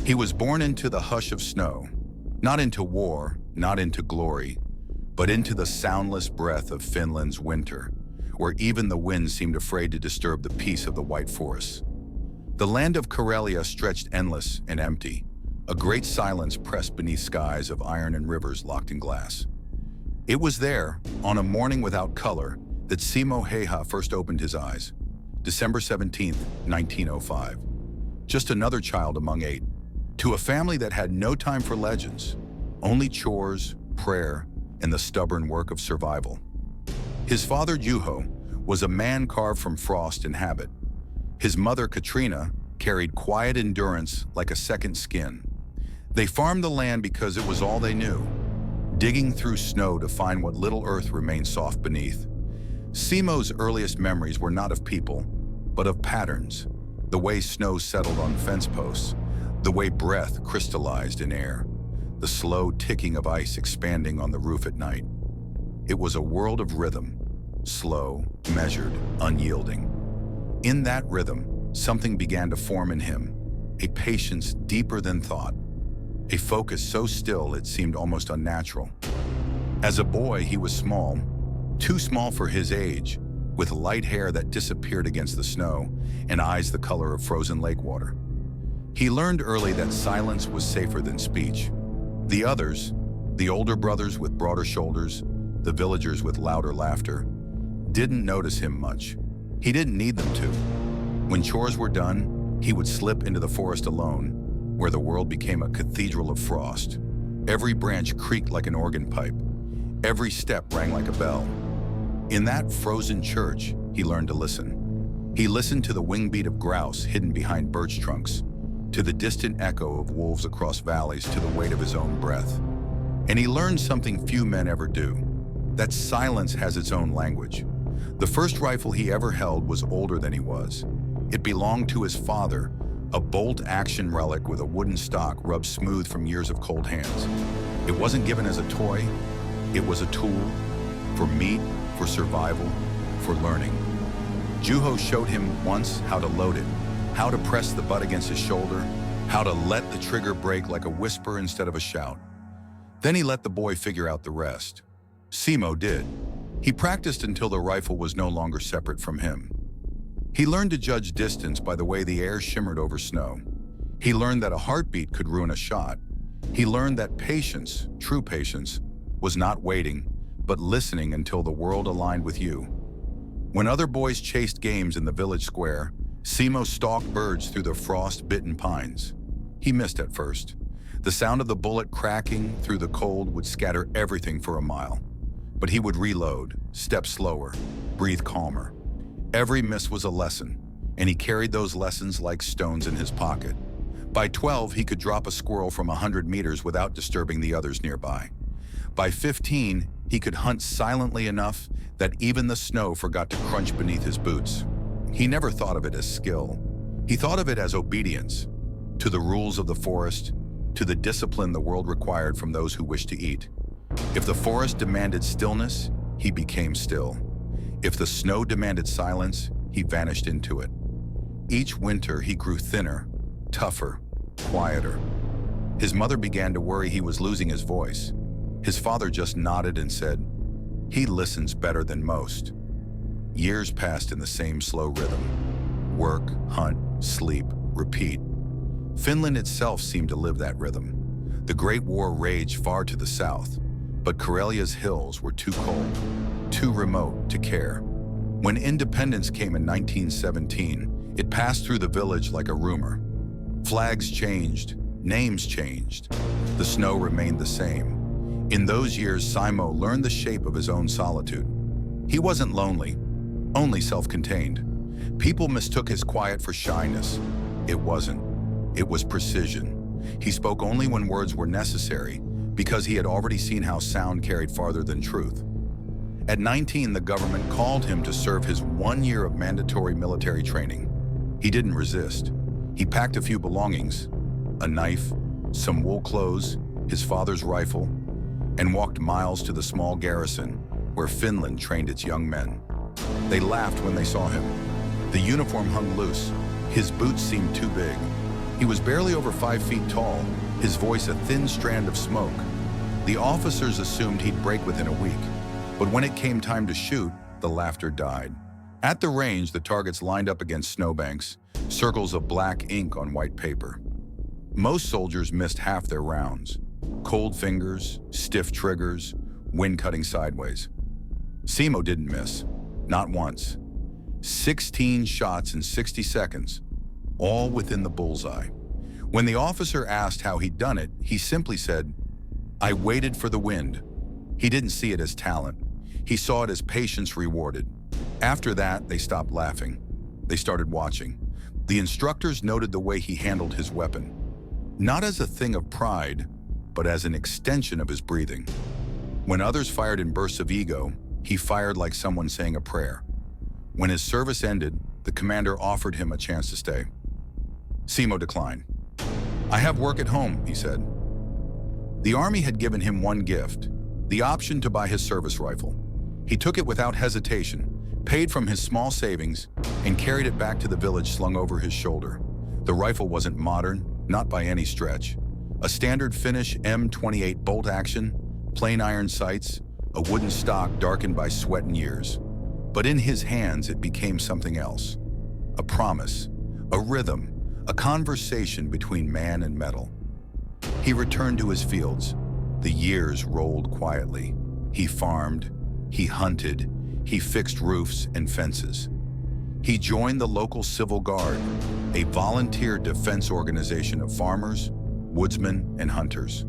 He was born into the hush of snow, not into war, not into glory, but into the soundless breath of Finland's winter, where even the wind seemed afraid to disturb the peace of the white forests. The land of Karelia stretched endless and empty, a great silence pressed beneath skies of iron and rivers locked in glass. It was there, on a morning without color, that Simo Häyhä first opened his eyes. December 17, 1905. Just another child among 8. To a family that had no time for legends, only chores, prayer, and the stubborn work of survival. His father, Juho, was a man carved from frost and habit. His mother, Katrina, carried quiet endurance like a second skin. They farmed the land because it was all they knew, digging through snow to find what little earth remained soft beneath. Simo's earliest memories were not of people, but of patterns, the way snow settled on fence posts, the way breath crystallized in air, the slow ticking of ice expanding on the roof at night. It was a world of rhythm, slow, measured, unyielding. In that rhythm, something began to form in him, a patience deeper than thought, a focus so still it seemed almost unnatural. As a boy, he was small, too small for his age, with light hair that disappeared against the snow and eyes the color of frozen lake water. He learned early that silence was safer than speech. The others, the older brothers with broader shoulders, the villagers with louder laughter, didn't notice him much. He didn't need them to. When chores were done, he would slip into the forest alone, where the world became a cathedral of frost. Every branch creaked like an organ pipe. Every step rang like a bell. In that frozen church, he learned to listen. He listened to the wing beat of grouse hidden behind birch trunks, to the distant echo of wolves across valleys, to the weight of his own breath. And he learned something few men ever do, that silence has its own language. The first rifle he ever held was older than he was. It belonged to his father, a bolt-action relic with a wooden stock rubbed smooth from years of cold hands. It wasn't given as a toy, it was a tool, for meat, for survival, for learning. Juho showed him once how to load it, how to press the butt against his shoulder, how to let the trigger break like a whisper instead of a shout. Then he let the boy figure out the rest. Simo did. He practiced until the rifle was no longer separate from him. He learned to judge distance by the way the air shimmered over snow. He learned that a heartbeat could ruin a shot. He learned that patience, true patience, was not waiting, but listening until the world aligned with you. When other boys chased games in the village square, Simo stalked birds through the frost-bitten pines. He missed at first. The sound of the bullet cracking through the cold would scatter everything for a mile. But he would reload, step slower, breathe calmer. Every miss was a lesson, and he carried those lessons like stones in his pocket. By 12, he could drop a squirrel from 100 meters without disturbing the others nearby. By 15, he could hunt silently enough that even the snow forgot to crunch beneath his boots. He never thought of it as skill. He thought of it as obedience, to the rules of the forest, to the discipline the world required from those who wished to eat. If the forest demanded stillness, he became still. If the snow demanded silence, he vanished into it. Each winter, he grew thinner, tougher, quieter. His mother began to worry he was losing his voice. His father just nodded and said, "He listens better than most." Years passed in the same slow rhythm. Work, hunt, sleep, repeat. Finland itself seemed to live that rhythm. The Great War raged far to the south, but Karelia's hills were too cold, too remote to care. When independence came in 1917, it passed through the village like a rumor. Flags changed, names changed. The snow remained the same. In those years, Simo learned the shape of his own solitude. He wasn't lonely, only self-contained. People mistook his quiet for shyness. It wasn't. It was precision. He spoke only when words were necessary, because he had already seen how sound carried farther than truth. At 19, the government called him to serve his 1 year of mandatory military training. He didn't resist. He packed a few belongings, a knife, some wool clothes, his father's rifle, and walked miles to the small garrison where Finland trained its young men. They laughed when they saw him. The uniform hung loose. His boots seemed too big. He was barely over 5 feet tall, his voice a thin strand of smoke. The officers assumed he'd break within a week, but when it came time to shoot, the laughter died. At the range, the targets lined up against snowbanks, circles of black ink on white paper. Most soldiers missed half their rounds. Cold fingers, stiff triggers, wind cutting sideways. Simo didn't miss, not once. 16 shots in 60 seconds, all within the bullseye. When the officer asked how he'd done it, he simply said, "I waited for the wind." He didn't see it as talent. He saw it as patience rewarded. After that, they stopped laughing. They started watching. The instructors noted the way he handled his weapon, not as a thing of pride, but as an extension of his breathing. When others fired in bursts of ego, he fired like someone saying a prayer. When his service ended, the commander offered him a chance to stay. Simo declined. "I have work at home," he said. The army had given him one gift, the option to buy his service rifle. He took it without hesitation, paid from his small savings, and carried it back to the village slung over his shoulder. The rifle wasn't modern, not by any stretch. A standard Finnish M28 bolt action, plain iron sights, a wooden stock darkened by sweat and years. But in his hands, it became something else. A promise, a rhythm, a conversation between man and metal. He returned to his fields. The years rolled quietly. He farmed, he hunted, he fixed roofs and fences. He joined the local Civil Guard, a volunteer defense organization of farmers, woodsmen, and hunters.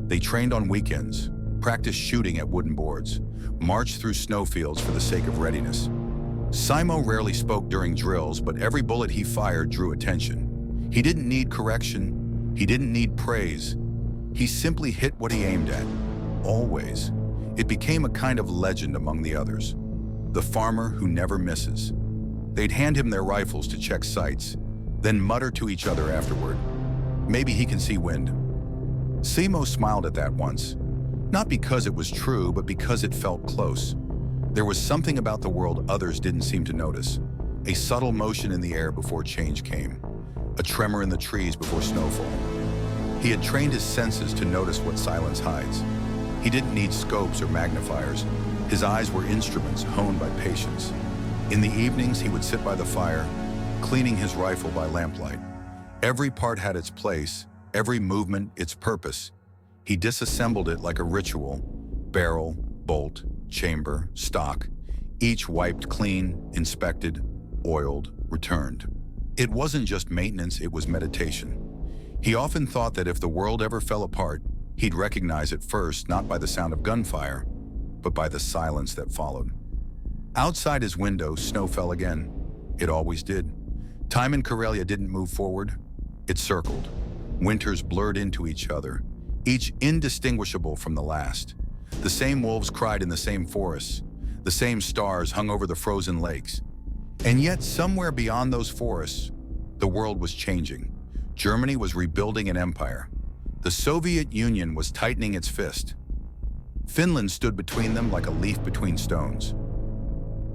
They trained on weekends, practiced shooting at wooden boards, marched through snowfields for the sake of readiness. Simo rarely spoke during drills, but every bullet he fired drew attention. He didn't need correction. He didn't need praise. He simply hit what he aimed at, always. It became a kind of legend among the others. The farmer who never misses. They'd hand him their rifles to check sights, then mutter to each other afterward, "Maybe he can see wind." Simo smiled at that once, not because it was true, but because it felt close. There was something about the world others didn't seem to notice, a subtle motion in the air before change came, a tremor in the trees before snowfall. He had trained his senses to notice what silence hides. He didn't need scopes or magnifiers. His eyes were instruments honed by patience. In the evenings, he would sit by the fire, cleaning his rifle by lamplight. Every part had its place, every movement its purpose. He disassembled it like a ritual: barrel, bolt, chamber, stock, each wiped clean, inspected, oiled, returned. It wasn't just maintenance, it was meditation. He often thought that if the world ever fell apart, he'd recognize it first, not by the sound of gunfire, but by the silence that followed. Outside his window, snow fell again. It always did. Time in Karelia didn't move forward, it circled. Winters blurred into each other, each indistinguishable from the last. The same wolves cried in the same forests, the same stars hung over the frozen lakes. And yet, somewhere beyond those forests, the world was changing. Germany was rebuilding an empire. The Soviet Union was tightening its fist. Finland stood between them like a leaf between stones.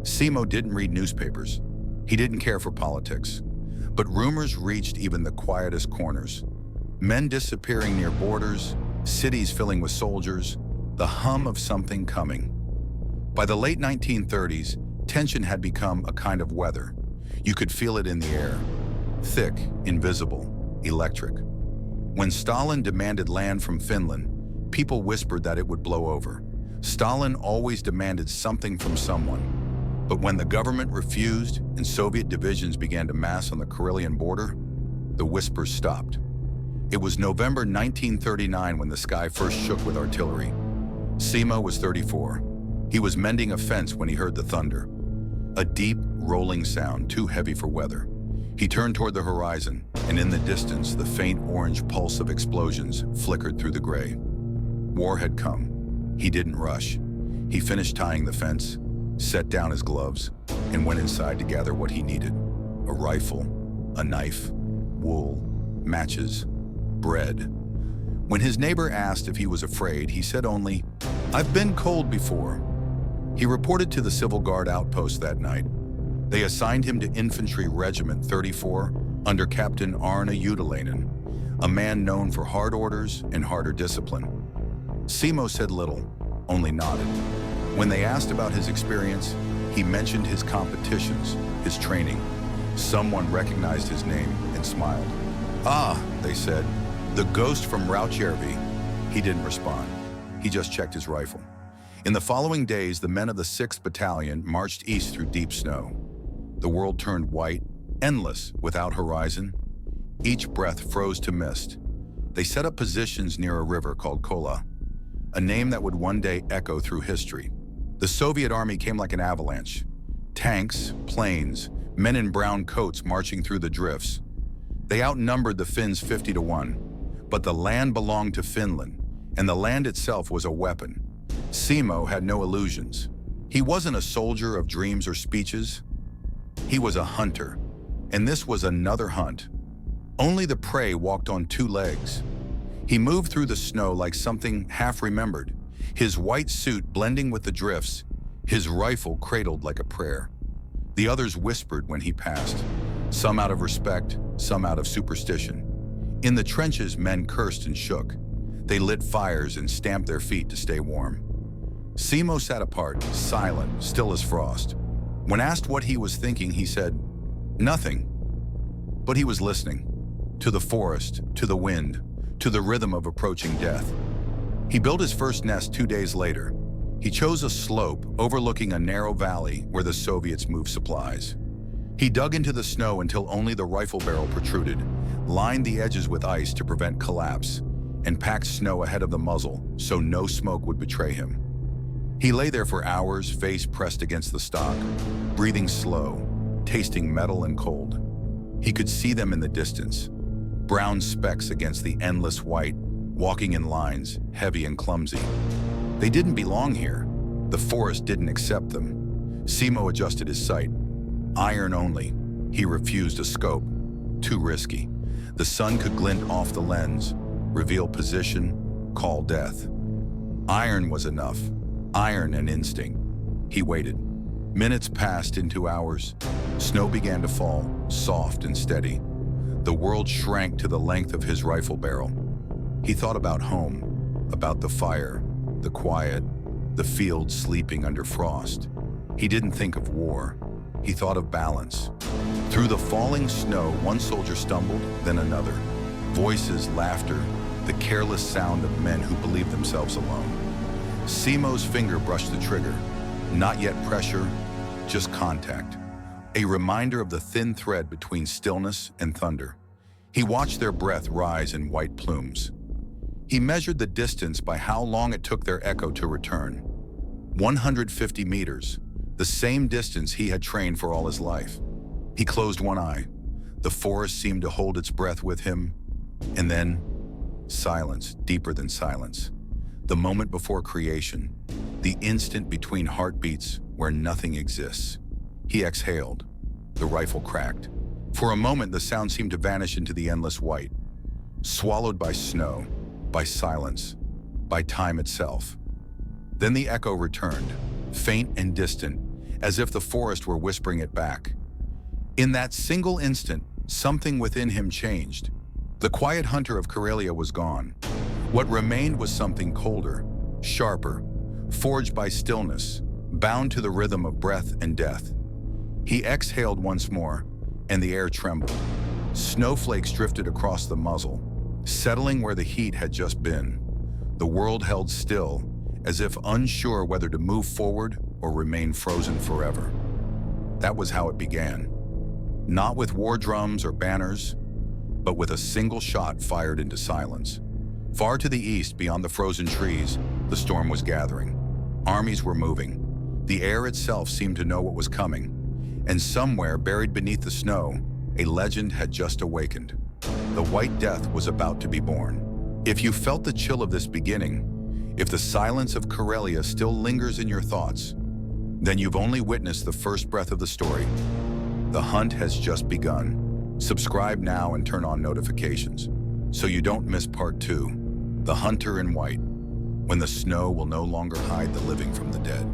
Simo didn't read newspapers. He didn't care for politics. But rumors reached even the quietest corners. Men disappearing near borders, cities filling with soldiers, the hum of something coming. By the late 1930s, tension had become a kind of weather. You could feel it in the air. Thick, invisible, electric. When Stalin demanded land from Finland, people whispered that it would blow over. Stalin always demanded something from someone. But when the government refused and Soviet divisions began to mass on the Karelian border, the whispers stopped. It was November 1939 when the sky first shook with artillery. Simo was 34. He was mending a fence when he heard the thunder. A deep, rolling sound, too heavy for weather. He turned toward the horizon, and in the distance, the faint orange pulse of explosions flickered through the gray. War had come. He didn't rush. He finished tying the fence, set down his gloves, and went inside to gather what he needed. A rifle, a knife, wool, matches, bread. When his neighbor asked if he was afraid, he said only, "I've been cold before." He reported to the Civil Guard outpost that night. They assigned him to Infantry Regiment 34, under Captain Arne Utalainen, a man known for hard orders and harder discipline. Simo said little, only nodded. When they asked about his experience, he mentioned his competitions, his training. Someone recognized his name and smiled. "Ah," they said, "the ghost from Rautjärvi." He didn't respond. He just checked his rifle. In the following days, the men of the 6th Battalion marched east through deep snow. The world turned white, endless, without horizon. Each breath froze to mist. They set up positions near a river called Kola, a name that would one day echo through history. The Soviet army came like an avalanche. Tanks, planes, men in brown coats marching through the drifts. They outnumbered the Finns 50-1, but the land belonged to Finland, and the land itself was a weapon. Simo had no illusions. He wasn't a soldier of dreams or speeches. He was a hunter, and this was another hunt. Only the prey walked on 2 legs. He moved through the snow like something half-remembered, his white suit blending with the drifts, his rifle cradled like a prayer. The others whispered when he passed, some out of respect, some out of superstition. In the trenches, men cursed and shook. They lit fires and stamped their feet to stay warm. Simo sat apart, silent, still as frost. When asked what he was thinking, he said, "Nothing." But he was listening. To the forest, to the wind, to the rhythm of approaching death. He built his first nest 2 days later. He chose a slope overlooking a narrow valley where the Soviets moved supplies. He dug into the snow until only the rifle barrel protruded, lined the edges with ice to prevent collapse, and packed snow ahead of the muzzle so no smoke would betray him. He lay there for hours, face pressed against the stock, breathing slow, tasting metal and cold. He could see them in the distance, brown specks against the endless white, walking in lines, heavy and clumsy. They didn't belong here. The forest didn't accept them. Simo adjusted his sight. Iron only. He refused a scope. Too risky. The sun could glint off the lens, reveal position, call death. Iron was enough. Iron and instinct. He waited. Minutes passed into hours. Snow began to fall, soft and steady. The world shrank to the length of his rifle barrel. He thought about home, about the fire, the quiet, the field sleeping under frost. He didn't think of war. He thought of balance. Through the falling snow, one soldier stumbled, then another. Voices, laughter, the careless sound of men who believed themselves alone. Simo's finger brushed the trigger. Not yet pressure, just contact. A reminder of the thin thread between stillness and thunder. He watched their breath rise in white plumes. He measured the distance by how long it took their echo to return. 150 meters, the same distance he had trained for all his life. He closed one eye. The forest seemed to hold its breath with him. And then, silence, deeper than silence. The moment before creation, the instant between heartbeats where nothing exists. He exhaled. The rifle cracked. For a moment, the sound seemed to vanish into the endless white, swallowed by snow, by silence, by time itself. Then the echo returned, faint and distant, as if the forest were whispering it back. In that single instant, something within him changed. The quiet hunter of Karelia was gone. What remained was something colder, sharper, forged by stillness, bound to the rhythm of breath and death. He exhaled once more, and the air trembled. Snowflakes drifted across the muzzle, settling where the heat had just been. The world held still, as if unsure whether to move forward or remain frozen forever. That was how it began. Not with war drums or banners, but with a single shot fired into silence. Far to the east, beyond the frozen trees, the storm was gathering. Armies were moving. The air itself seemed to know what was coming. And somewhere, buried beneath the snow, a legend had just awakened. The White Death was about to be born. If you felt the chill of this beginning, if the silence of Karelia still lingers in your thoughts, then you've only witnessed the first breath of the story. The hunt has just begun. Subscribe now and turn on notifications so you don't miss part 2, The Hunter in White, when the snow will no longer hide the living from the dead.